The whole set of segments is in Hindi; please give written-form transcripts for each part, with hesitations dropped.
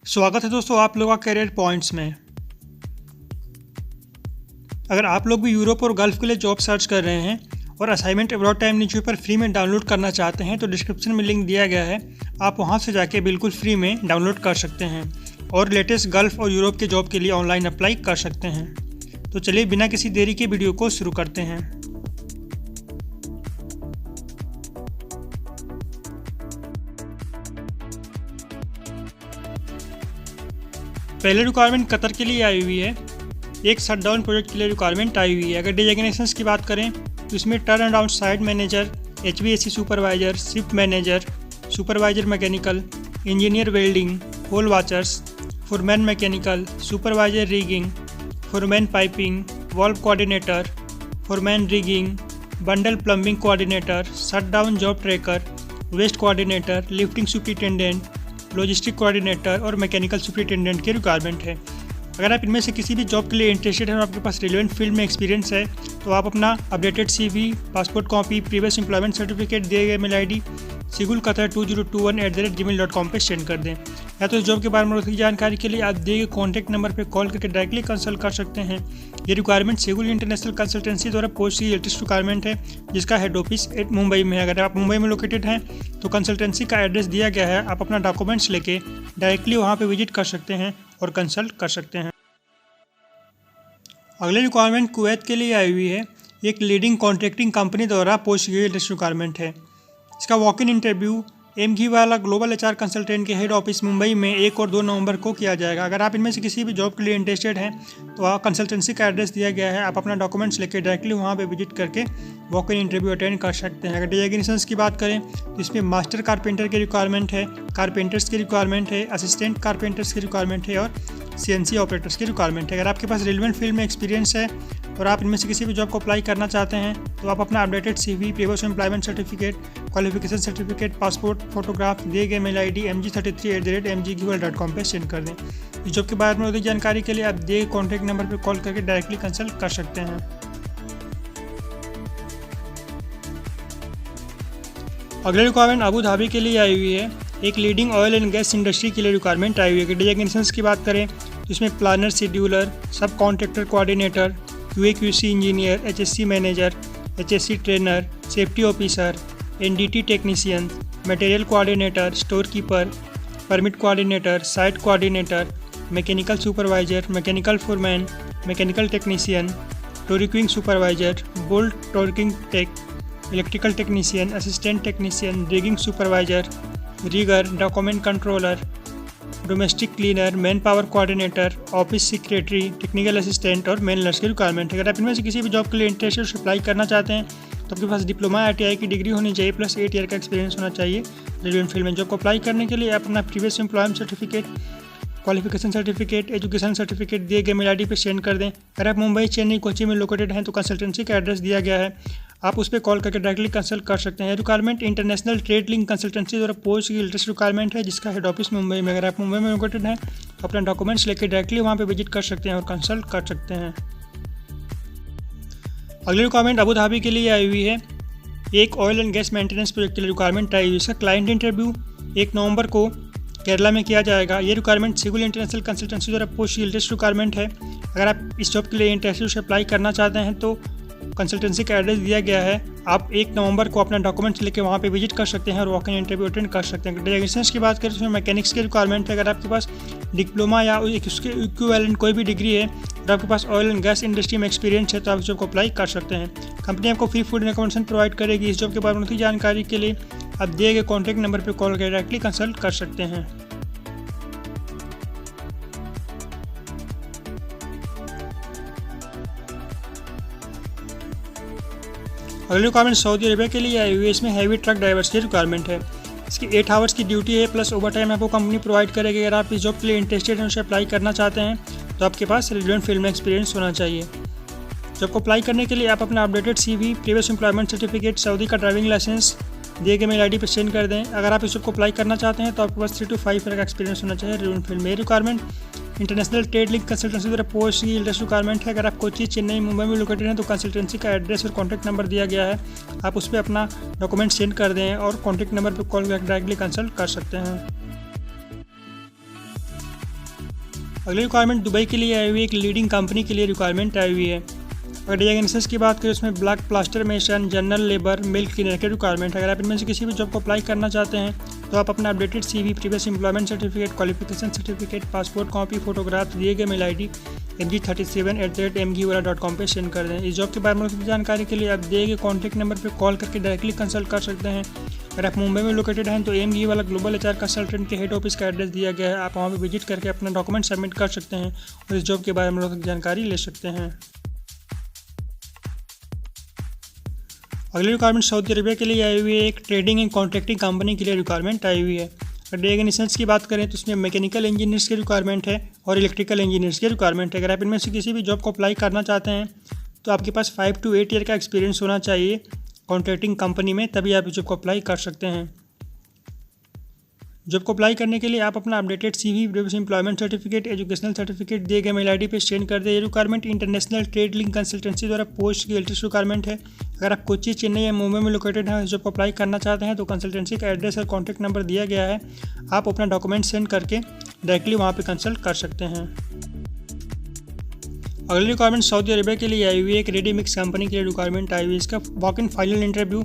स्वागत है दोस्तों आप लोगों का करियर पॉइंट्स में। अगर आप लोग भी यूरोप और गल्फ के लिए जॉब सर्च कर रहे हैं और assignment abroad time newspaper free में डाउनलोड करना चाहते हैं तो डिस्क्रिप्शन में लिंक दिया गया है, आप वहां से जाके बिल्कुल फ्री में डाउनलोड कर सकते हैं और लेटेस्ट गल्फ और यूरोप के जॉब के लिए ऑनलाइन अप्लाई कर सकते हैं। तो चलिए बिना किसी देरी के वीडियो को शुरू करते हैं। पहले रिक्वायरमेंट कतर के लिए आई हुई है। एक शटडाउन प्रोजेक्ट के लिए रिक्वायरमेंट आई हुई है। अगर डिजिग्नेशंस की बात करें तो इसमें turn around site manager, HVAC supervisor, shift manager, supervisor mechanical, engineer welding, hole watchers, foreman mechanical, supervisor rigging, foreman piping, valve coordinator, foreman rigging, bundle plumbing coordinator, shutdown job tracker, waste coordinator, lifting superintendent, logistic coordinator और मैकेनिकल सुपरिटेंडेंट की रिक्वायरमेंट है। अगर आप इनमें से किसी भी जॉब के लिए इंटरेस्टेड हैं और आपके पास रिलेवेंट फील्ड में एक्सपीरियंस है तो आप अपना updated CV, passport copy, previous employment certificate दिए गए मेल ID sigulqatar2021@gmail.com पे सेंड कर दें। या तो इस जॉब के बारे में अधिक जानकारी के लिए आप दिए गए कॉन्टैक्ट नंबर पर कॉल करके डायरेक्टली कंसल्ट कर सकते हैं। ये रिक्वायरमेंट सेगुल इंटरनेशनल कंसल्टेंसी द्वारा पोस्ट की लेटेस्ट रिक्वायरमेंट है जिसका हेड ऑफिस मुंबई में है। अगर आप मुंबई में लोकेटेड हैं तो कंसल्टेंसी का एड्रेस दिया गया है, आप अपना डॉक्यूमेंट्स लेके डायरेक्टली वहाँ पे विजिट कर सकते हैं और कंसल्ट कर सकते हैं। अगली रिक्वायरमेंट कुवैत के लिए आई हुई है। एक लीडिंग कॉन्ट्रैक्टिंग कंपनी द्वारा पोस्ट की लेटेस्ट रिक्वायरमेंट है। इसका वॉक इन इंटरव्यू एमघी वाला ग्लोबल HR कंसल्टेंट के हेड ऑफिस मुंबई में 1 और 2 नवंबर को किया जाएगा। अगर आप इनमें से किसी भी जॉब के लिए इंटरेस्टेड हैं तो वहाँ कंसल्टेंसी का एड्रेस दिया गया है, आप अपना डॉक्यूमेंट्स लेकर डायरेक्टली वहाँ पे विजिट करके वॉक इन इंटरव्यू अटेंड कर सकते हैं। अगर डिजिग्नेशंस की बात करें तो इसमें मास्टर कारपेंटर की रिक्वायरमेंट है, कारपेंटर्स की रिक्वायरमेंट है, असिस्टेंट कारपेंटर्स की रिक्वायरमेंट है और CNC ऑपरेटर्स की रिक्वायरमेंट है। अगर आपके पास रिलेवेंट फील्ड में एक्सपीरियंस है और आप इनमें से किसी भी जॉब को अप्लाई करना चाहते हैं तो आप अपना updated CV, previous employment certificate, qualification certificate, passport, photograph दिए गए मेल ID mg33@mggival.com पे सेंड कर दें। इस जॉब के बारे में अधिक जानकारी के लिए आप दिए गए कॉन्टैक्ट नंबर पर कॉल करके डायरेक्टली कंसल्ट कर सकते हैं। अगली रिक्वायरमेंट अबू धाबी के लिए आई हुई है। एक leading oil and gas industry के लिए रिक्वायरमेंट आई हुई है। डिजिग्नेशंस की बात करें तो इसमें planner, scheduler, sub contractor coordinator, QA/QC engineer, HSC manager, HSC trainer, safety officer, NDT technician, material coordinator, store keeper, permit coordinator, site coordinator, mechanical supervisor, mechanical foreman, mechanical technician, torquing supervisor, bolt torquing tech, electrical technician, assistant technician, rigging supervisor, rigger, document controller, domestic cleaner, manpower coordinator, office secretary, technical assistant और मेन नर्स की रिक्वायरमेंट है। अगर आप इनमें से किसी भी जॉब के लिए इंटरेस्टेड अप्लाई करना चाहते हैं तो आपके पास डिप्लोमा ITI की डिग्री होनी चाहिए प्लस 8 ईयर का एक्सपीरियंस होना चाहिए रिलेवेंट फील्ड में। जॉब को अप्लाई करने के लिए आप अपना previous employment certificate, qualification certificate, education certificate दिए गए मेल ID पे सेंड कर दें। अगर आप मुंबई, चेन्नई, कोची में लोकेटेड हैं तो कंसल्टेंसी का एड्रेस दिया गया है, आप उस पर कॉल करके डायरेक्टली कंसल्ट कर सकते हैं। Requirement international trade link consultancy द्वारा पोस्ट की लेटेस्ट रिक्वायरमेंट है जिसका हेड ऑफिस मुंबई में। अगर आप मुंबई में लोकेटेड हैं तो अपना डॉक्यूमेंट्स लेकर डायरेक्टली वहाँ पे विजिट कर सकते हैं और कंसल्ट कर सकते हैं। अगली रिक्वायरमेंट अबू धाबी के लिए आई हुई है। एक oil and gas maintenance project के लिए रिक्वायरमेंट आई हुई है। इसका क्लाइंट इंटरव्यू 1 नवंबर को केरला में किया जाएगा। ये रिक्वायरमेंट सिगुल इंटरनेशनल कंसल्टेंसी द्वारा पोस्ट की लेटेस्ट रिक्वायरमेंट है। अगर आप इस जॉब के लिए इंटरेस्टेड से अप्लाई करना चाहते हैं तो कंसल्टेंसी का एड्रेस दिया गया है, आप 1 नवंबर को अपना डॉक्यूमेंट्स लेके वहाँ पे विजिट कर सकते हैं और वॉक इन इंटरव्यू अटेंड कर सकते हैं। डिजिग्नेशंस की बात करें तो उसमें मैकेनिक्स की रिक्वायरमेंट है। अगर आपके पास डिप्लोमा या उसके इक्विवेलेंट कोई भी डिग्री है और आपके पास ऑयल एंड गैस इंडस्ट्री में एक्सपीरियंस है तो आप इस जॉब को अप्लाई कर सकते हैं। कंपनी आपको free food and accommodation provide करेगी। इस जॉब के बारे में अधिक जानकारी के लिए आप दिए गए कॉन्टैक्ट नंबर पर कॉल करके डायरेक्टली कंसल्ट कर सकते हैं। अगली रिक्वायरमेंट सऊदी अरेबिया के लिए आई हुई है। इसमें हैवी ट्रक ड्राइवर्स की रिक्वायरमेंट है। इसकी 8 आवर्स की ड्यूटी है प्लस ओवर टाइम आपको कंपनी प्रोवाइड करेगी। अगर आप इस जॉब के लिए इंटरेस्टेड हैं, उसे अप्लाई करना चाहते हैं तो आपके पास रिलेवेंट फील्ड में एक्सपीरियंस होना चाहिए। जॉब को अप्लाई करने के लिए आप अपना updated CV, previous employment certificate, Saudi का ड्राइविंग लाइसेंस दिए गए मेल ID पर सेंड कर दें। अगर आप इस जॉब को अप्लाई करना चाहते हैं तो आपके पास 3 to 5 ईयर का एक्सपीरियंस होना चाहिए रिलेवेंट फील्ड में। Requirement international trade link consultancy द्वारा पोस्ट की लेटेस्ट रिक्वायरमेंट है। अगर आप कोची, चेन्नई, मुंबई में लोकेटेड हैं तो कंसल्टेंसी का एड्रेस और कॉन्टैक्ट नंबर दिया गया है, आप उस पर अपना डॉक्यूमेंट सेंड कर दें और कॉन्टैक्ट नंबर पर कॉल करके डायरेक्टली कंसल्ट कर सकते हैं। अगली रिक्वायरमेंट दुबई के लिए आई हुई एक लीडिंग कंपनी के लिए रिक्वायरमेंट आई हुई है। अगर डिजाइनेशंस की बात करें उसमें black plaster mason, general labour, milk cleaner की रिक्वायरमेंट है। अगर आप इनमें से किसी भी जॉब को अप्लाई करना चाहते हैं तो आप अपना updated CV, previous employment certificate, qualification certificate, passport copy, photograph, दिए गए मेल ID mg37@mgwala.com पे सेंड कर दें। इस जॉब के बारे में जानकारी के लिए आप दिए गए कॉन्टैक्ट नंबर पर कॉल करके डायरेक्टली कंसल्ट कर सकते हैं। अगर आप मुंबई में लोकेटेड हैं तो MG वाला ग्लोबल HR कंसल्टेंट के हेड ऑफिस का एड्रेस दिया गया है। आप वहाँ पर विजिट करके अपना डॉक्यूमेंट सबमिट कर सकते हैं और इस जॉब के बारे में जानकारी ले सकते हैं। अगली रिक्वायरमेंट सऊदी अरबिया के लिए आई हुई है। एक ट्रेडिंग एंड कॉन्ट्रैक्टिंग कंपनी के लिए रिक्वायरमेंट आई हुई है। अगर डिजाइनेशंस की बात करें तो उसमें मैकेनिकल इंजीनियर्स की रिक्वायरमेंट है और इलेक्ट्रिकल इंजीनियर्स की रिक्वायरमेंट है। अगर आप इनमें से किसी भी जॉब को अप्लाई करना चाहते हैं तो आपके पास 5 to 8 ईयर का एक्सपीरियंस होना चाहिए कॉन्ट्रैक्टिंग कंपनी में, तभी आप इस जॉब को अप्लाई कर सकते हैं। जॉब को अप्लाई करने के लिए आप अपना updated CV, previous employment certificate, educational certificate दिए गए मेल ID पे सेंड कर दें। ये requirement international trade link consultancy द्वारा पोस्ट की लेटेस्ट रिक्वायरमेंट है। अगर आप कोच्चि, चेन्नई या मुंबई में लोकेटेड हैं, इस जॉब को अप्लाई करना चाहते हैं तो कंसल्टेंसी का एड्रेस और कॉन्टैक्ट नंबर दिया गया है। आप अपना डॉक्यूमेंट सेंड करके डायरेक्टली वहाँ पर कंसल्ट कर सकते हैं। अगली रिक्वायरमेंट सऊदी अरबिया के लिए आई हुई है। एक रेडी मिक्स कंपनी के लिए रिक्वायरमेंट आई हुई है। इसका walk in final interview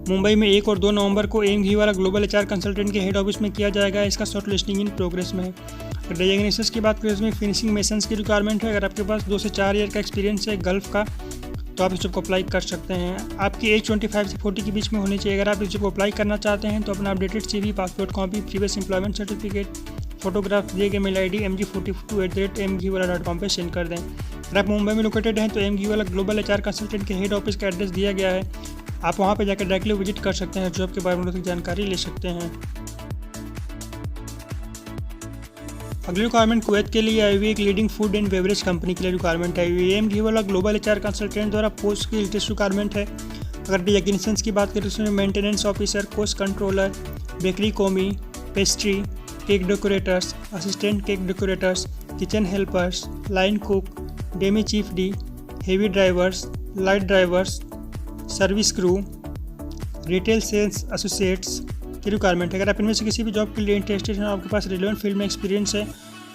Mumbai में 1 और 2 नवंबर को MG वाला ग्लोबल HR कंसल्टेंट के हेड ऑफिस में किया जाएगा। इसका शॉर्ट लिस्टिंग इन प्रोग्रेस में है। डिजाइनेशंस की बात करें इसमें फिनिशिंग मेसन्स की रिक्वायरमेंट है। अगर आपके पास 2 से 4 ईयर का एक्सपीरियंस है गल्फ का तो आप इस जॉब को अप्लाई कर सकते हैं। आपकी एज 25 से 40 के बीच में होनी चाहिए। अगर आप इस जॉब को अप्लाई करना चाहते हैं तो अपना updated CV, passport copy, previous employment certificate, photograph, दिए गए मेल ID mg42@mgwala.com पे सेंड कर दें। अगर आप मुंबई में लोकेटेड हैं तो MG वाला ग्लोबल HR कंसल्टेंट के हेड ऑफिस का एड्रेस दिया गया है। आप वहाँ पर जाकर डायरेक्टली विजिट कर सकते हैं, जॉब के बारे में जानकारी ले सकते हैं। अगली रिक्वायरमेंट कुवैत के लिए आई हुई एक leading food and beverage company के लिए रिक्वायरमेंट आई हुई है। MG वाला ग्लोबल HR कंसल्टेंट द्वारा पोस्ट की लेटेस्ट रिक्वायरमेंट है। अगर डिजाइनेशंस की बात करें तो उसमें maintenance officer, cost controller, bakery commis, pastry, cake decorators, assistant cake decorators, kitchen helpers, line cook, demi chief de, heavy drivers, light drivers, service crew, retail sales associates की रिक्वायरमेंट है। अगर आप इनमें से किसी भी जॉब के लिए इंटरेस्टेड हैं और आपके पास रिलेवेंट फील्ड में एक्सपीरियंस है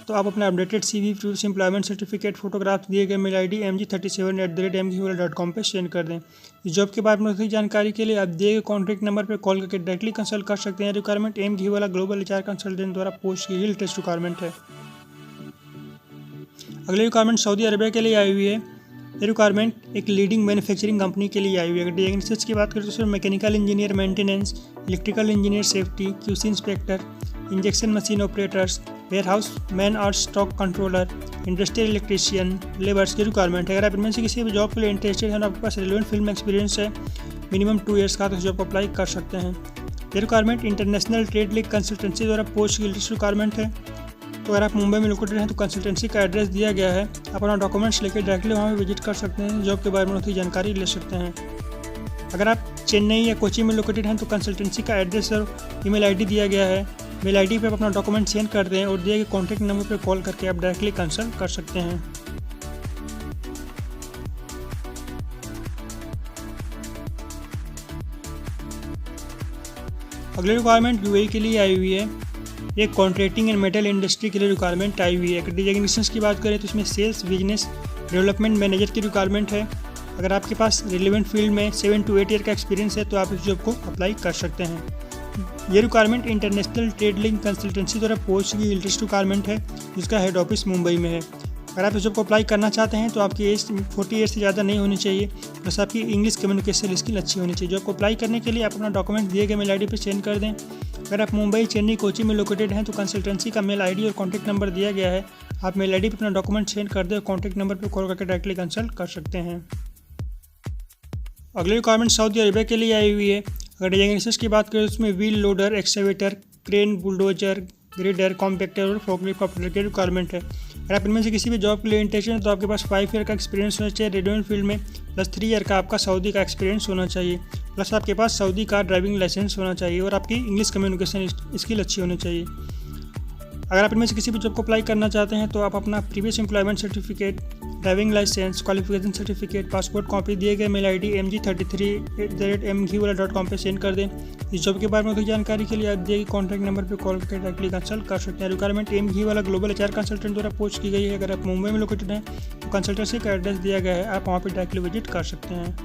तो आप अपना updated CV, previous employment certificate, photograph, दिए गए मेल ID mg37@mgwala.com पे सेंड कर दें। इस जॉब के बारे में अधिक जानकारी के लिए आप दिए गए कॉन्टैक्ट नंबर पर कॉल करके डायरेक्टली कंसल्ट कर सकते हैं। रिक्वायरमेंट MG वाला ग्लोबल HR कंसल्टेंट द्वारा पोस्ट की लेटेस्ट रिक्वायरमेंट है। अगली रिक्वायरमेंट सऊदी अरबिया के लिए आई हुई है। ये रिक्वायरमेंट एक लीडिंग मैन्युफैक्चरिंग कंपनी के लिए आई हुई है। अगर डिजाइनेशंस की बात करें तो उसमें mechanical engineer maintenance, electrical engineer safety, QC inspector, injection machine operators, warehouse man और stock controller, industrial electrician, labours की रिक्वायरमेंट है। अगर आप इनमें से किसी भी जॉब के लिए इंटरेस्टेड हैं और आपके पास रिलेवेंट फील्ड में एक्सपीरियंस है मिनिमम 2 ईयर्स का तो इस जॉब को अप्लाई कर सकते हैं। ये requirement international trade link consultancy द्वारा पोस्ट की लेटेस्ट रिक्वायरमेंट है। तो अगर आप मुंबई में लोकेटेड हैं तो कंसल्टेंसी का एड्रेस दिया गया है। आप अपना डॉक्यूमेंट्स लेकर डायरेक्टली वहाँ पे विजिट कर सकते हैं, जॉब के बारे में उसकी जानकारी ले सकते हैं। अगर आप चेन्नई या कोच्चि में लोकेटेड हैं तो कंसल्टेंसी का एड्रेस और ईमेल ID दिया गया है। मेल ID पे आप अपना डॉक्यूमेंट सेंड कर दें और दिए गए कॉन्टैक्ट नंबर पर कॉल करके आप डायरेक्टली कंसल्ट कर सकते हैं। अगली रिक्वायरमेंट UAE के लिए आई हुई है। एक कॉन्ट्रैक्टिंग एंड मेटल इंडस्ट्री के लिए रिक्वायरमेंट आई हुई है। अगर डिजाइनेशंस की बात करें तो इसमें सेल्स बिजनेस डेवलपमेंट मैनेजर की रिक्वायरमेंट है। अगर आपके पास रिलेवेंट फील्ड में 7 to 8 ईयर का एक्सपीरियंस है तो आप इस जॉब को अप्लाई कर सकते हैं। ये requirement international trade link consultancy द्वारा पोस्ट की लेटेस्ट रिक्वायरमेंट है, जिसका हेड ऑफिस मुंबई में है। अगर आप इस जॉब को अप्लाई करना चाहते हैं तो आपकी एज 40 ईयर से ज़्यादा नहीं होनी चाहिए, बस आपकी इंग्लिश कम्युनिकेशन स्किल अच्छी होनी चाहिए। जॉब को अप्लाई करने के लिए आप अपना डॉक्यूमेंट दिए गए मेल ID पर सेंड कर दें। अगर आप मुंबई, चेन्नई, कोच्चि में लोकेटेड हैं तो कंसल्टेंसी का मेल ID और कॉन्टैक्ट नंबर दिया गया है। आप मेल ID पर अपना डॉक्यूमेंट सेंड कर दें और कॉन्टैक्ट नंबर पर कॉल करके डायरेक्टली कंसल्ट कर सकते हैं। अगली रिक्वायरमेंट सऊदी अरबिया के लिए आई हुई है। अगर डिजाइनेशंस की बात करें तो उसमें wheel loader, excavator, crane, bulldozer, grader, compactor और फोकलिफ्ट ऑपरेटर की रिक्वायरमेंट है। अगर आप इनमें से किसी भी जॉब के लिए इंटरेस्टेड हैं तो आपके पास 5 ईयर का एक्सपीरियंस होना चाहिए रेडियो फील्ड में, प्लस 3 ईयर का आपका सऊदी का एक्सपीरियंस होना चाहिए, प्लस आपके पास सऊदी का ड्राइविंग लाइसेंस होना चाहिए और आपकी इंग्लिश कम्युनिकेशन स्किल अच्छी होनी चाहिए। अगर आप इनमें से किसी भी जॉब को अप्लाई करना चाहते हैं तो आप अपना previous employment certificate, driving licence, qualification certificate, passport copy दिए गए मेल ID mg33@mghwala.com पे सेंड कर दें। इस जॉब के बारे में अधिक जानकारी के लिए आप दिए गए कॉन्टैक्ट नंबर पर कॉल करके डायरेक्टली कंसल्ट कर सकते हैं। Requirement mghwala global HR consultant द्वारा पोस्ट की गई है। अगर आप मुंबई में लोकेटेड हैं तो कंसल्टेंसी का एड्रेस दिया गया है, आप वहाँ पर डायरेक्टली विजिट कर सकते हैं।